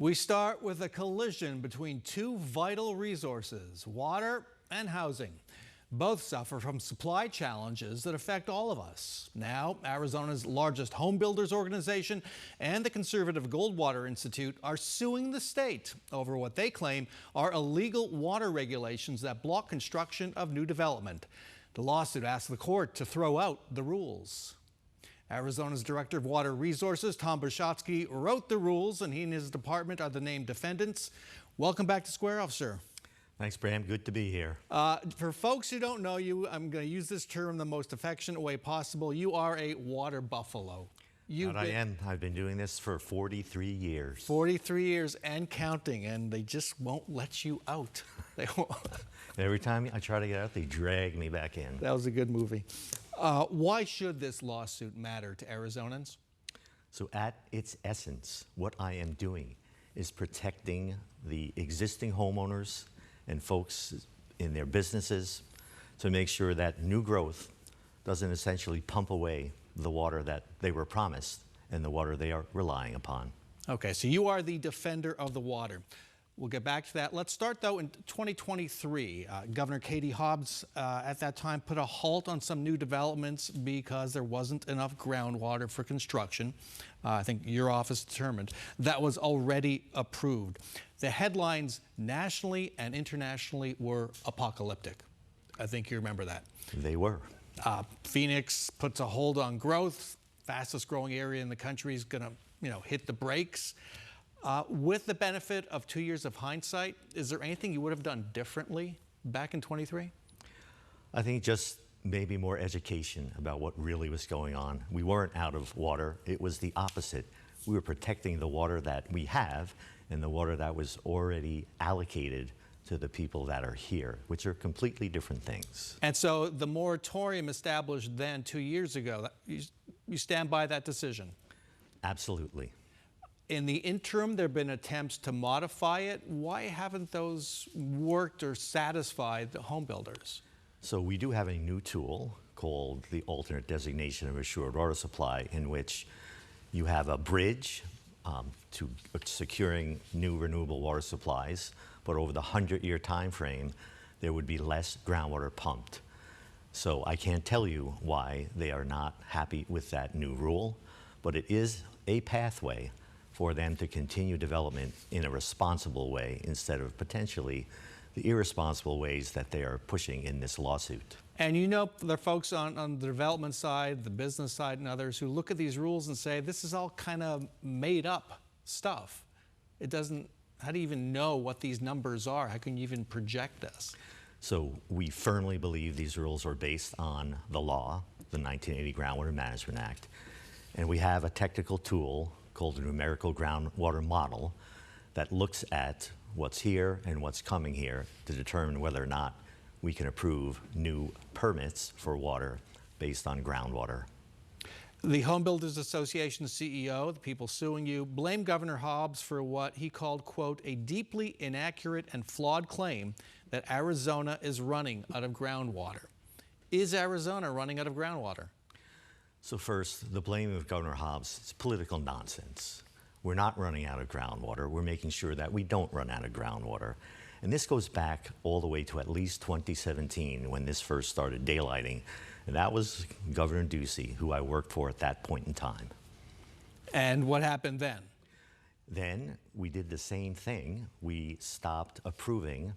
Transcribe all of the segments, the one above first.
We start with a collision between two vital resources, water and housing. Both suffer from supply challenges that affect all of us. Now, Arizona's largest home builders organization and the conservative Goldwater Institute are suing the state over what they claim are illegal water regulations that block construction of new development. The lawsuit asks the court to throw out the rules. Arizona's Director of Water Resources, Tom Brashovsky, wrote the rules, and he and his department are the named defendants. Welcome back to Square Off, sir. Thanks, Bram. Good to be here. For folks who don't know you, I'm going to use this term the most affectionate way possible. You are a water buffalo. I am. I've been doing this for 43 years. 43 years and counting, and they just won't let you out. They won't. Every time I try to get out, they drag me back in. That was a good movie. Why should this lawsuit matter to Arizonans? So at its essence, what I am doing is protecting the existing homeowners and folks in their businesses to make sure that new growth doesn't essentially pump away the water that they were promised and the water they are relying upon. Okay, so you are the defender of the water. We'll get back to that. Let's start, though, in 2023. Governor Katie Hobbs, at that time, put a halt on some new developments because there wasn't enough groundwater for construction. I think your office determined that was already approved. The headlines nationally and internationally were apocalyptic. I think you remember that. They were. Phoenix puts a hold on growth. Fastest growing area in the country is going to, hit the brakes. With the benefit of 2 years of hindsight, is there anything you would have done differently back in 23? I think just maybe more education about what really was going on. We weren't out of water. It was the opposite. We were protecting the water that we have and the water that was already allocated to the people that are here, which are completely different things. And so the moratorium established then 2 years ago, you stand by that decision? Absolutely. In the interim, there have been attempts to modify it. Why haven't those worked or satisfied the home builders? So we do have a new tool called the alternate designation of assured water supply, in which you have a bridge to securing new renewable water supplies, but over the 100-year time frame, there would be less groundwater pumped. So I can't tell you why they are not happy with that new rule, but it is a pathway for them to continue development in a responsible way instead of potentially the irresponsible ways that they are pushing in this lawsuit. And there are folks on the development side, the business side, and others who look at these rules and say, this is all kind of made up stuff. It doesn't, how do you even know what these numbers are? How can you even project this? So we firmly believe these rules are based on the law, the 1980 Groundwater Management Act. And we have a technical tool called the numerical groundwater model that looks at what's here and what's coming here to determine whether or not we can approve new permits for water based on groundwater. The Home Builders Association CEO, the people suing you, blame Governor Hobbs for what he called, quote, a deeply inaccurate and flawed claim that Arizona is running out of groundwater. Is Arizona running out of groundwater? So first, the blame of Governor Hobbs is political nonsense. We're not running out of groundwater. We're making sure that we don't run out of groundwater. And this goes back all the way to at least 2017 when this first started daylighting. And that was Governor Ducey, who I worked for at that point in time. And what happened then? Then we did the same thing. We stopped approving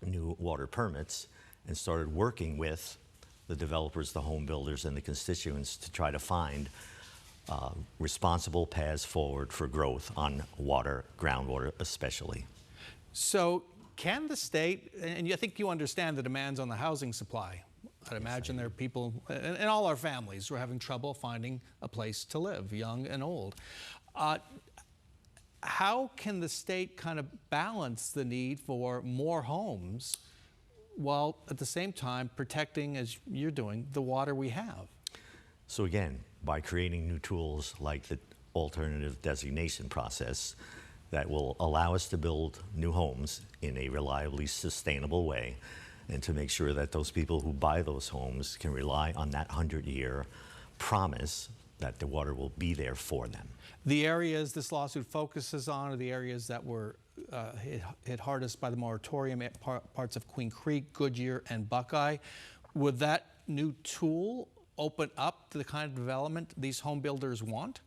new water permits and started working with the developers, the home builders, and the constituents to try to find responsible paths forward for growth on water, groundwater especially. So can the state, and I think you understand the demands on the housing supply. I'd imagine there are people, and all our families, who are having trouble finding a place to live, young and old. How can the state kind of balance the need for more homes while at the same time protecting, as you're doing, the water we have? So again, by creating new tools like the alternative designation process that will allow us to build new homes in a reliably sustainable way, and to make sure that those people who buy those homes can rely on that 100-year promise that the water will be there for them. The areas this lawsuit focuses on are the areas that were hit hardest by the moratorium, parts of Queen Creek, Goodyear, and Buckeye. Would that new tool open up to the kind of development these home builders want?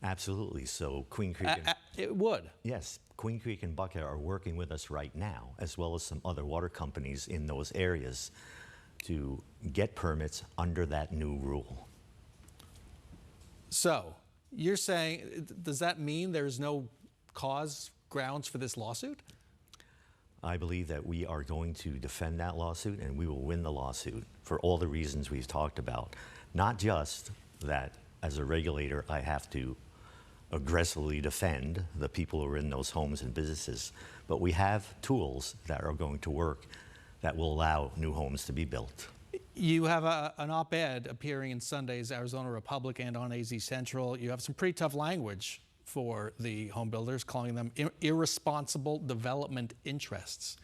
Absolutely. So Queen Creek. It would. Yes, Queen Creek and Buckeye are working with us right now, as well as some other water companies in those areas, to get permits under that new rule. So you're saying, does that mean there's no grounds for this lawsuit? I believe that we are going to defend that lawsuit, and we will win the lawsuit for all the reasons we've talked about. Not just that as a regulator I have to aggressively defend the people who are in those homes and businesses, but we have tools that are going to work that will allow new homes to be built. You have an op-ed appearing in Sunday's Arizona Republic and on AZ Central. You have some pretty tough language for the home builders, calling them irresponsible development interests.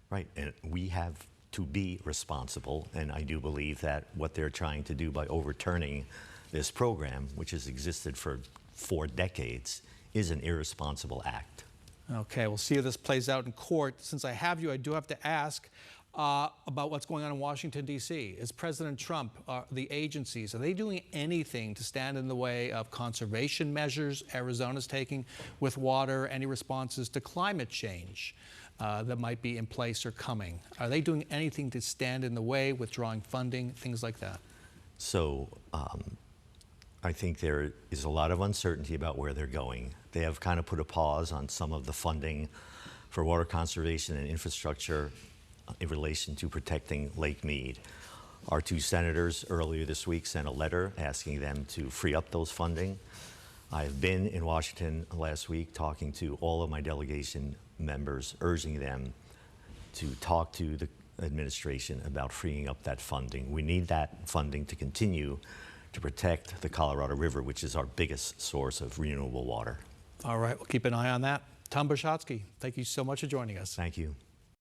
Right, and we have to be responsible, and I do believe that what they're trying to do by overturning this program, which has existed for 4 decades, is an irresponsible act. Okay, we'll see how this plays out in court. Since I have you, I do have to ask about what's going on in Washington, D.C. Is President Trump, the agencies, are they doing anything to stand in the way of conservation measures Arizona's taking with water, any responses to climate change that might be in place or coming? Are they doing anything to stand in the way, withdrawing funding, things like that? So I think there is a lot of uncertainty about where they're going. They have kind of put a pause on some of the funding for water conservation and infrastructure in relation to protecting Lake Mead. Our 2 senators earlier this week sent a letter asking them to free up those funding. I've been in Washington last week talking to all of my delegation members, urging them to talk to the administration about freeing up that funding. We need that funding to continue to protect the Colorado River, which is our biggest source of renewable water. All right, we'll keep an eye on that. Tom Boshotsky, thank you so much for joining us. Thank you.